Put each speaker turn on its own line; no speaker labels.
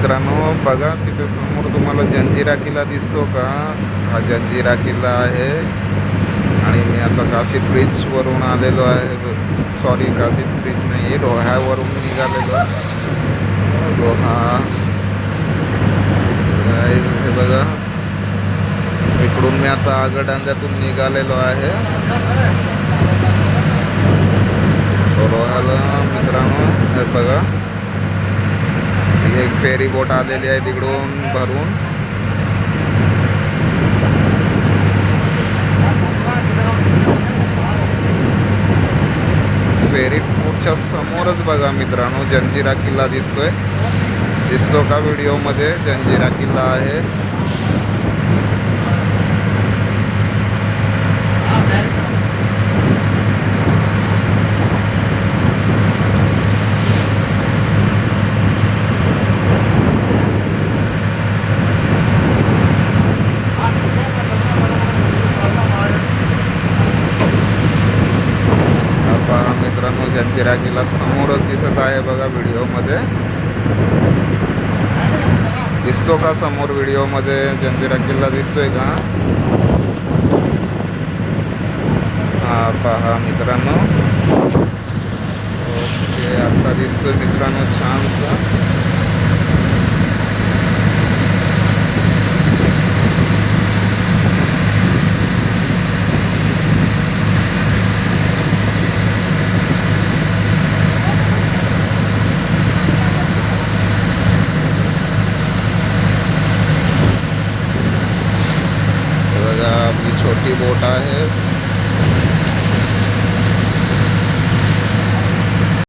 मित्रांनो बघा तिथे समोर तुम्हाला जंजिरा किल्ला दिसतो का? हा जंजिरा किल्ला आहे आणि मी आता काशीद ब्रिजवरून आलेलो आहे. सॉरी, काशीद ब्रिज नाही, रोह्यावरून निघालेलो आहे. रोहा हे बघा, इकडून मी आता आगरडांग्यातून निघालेलो आहे रोह्याला. मित्रांनो हे बघा, एक फेरी बोट आलेली आहे तिकडून भरून. फेरी बोटच्या समोरच बघा मित्रांनो जंजिरा किल्ला दिसतो का व्हिडिओमध्ये? जंजिरा किल्ला आहे. मित्रांनो जंजिरा किल्ला समोरच दिसत आहे बघा व्हिडिओमध्ये. दिसतो का समोर व्हिडिओमध्ये जंजिरा किल्ला दिसतोय का? हा पहा मित्रांनो. ओके, आता दिसतोय मित्रांनो छानसा. आपली छोटी बोट आहे.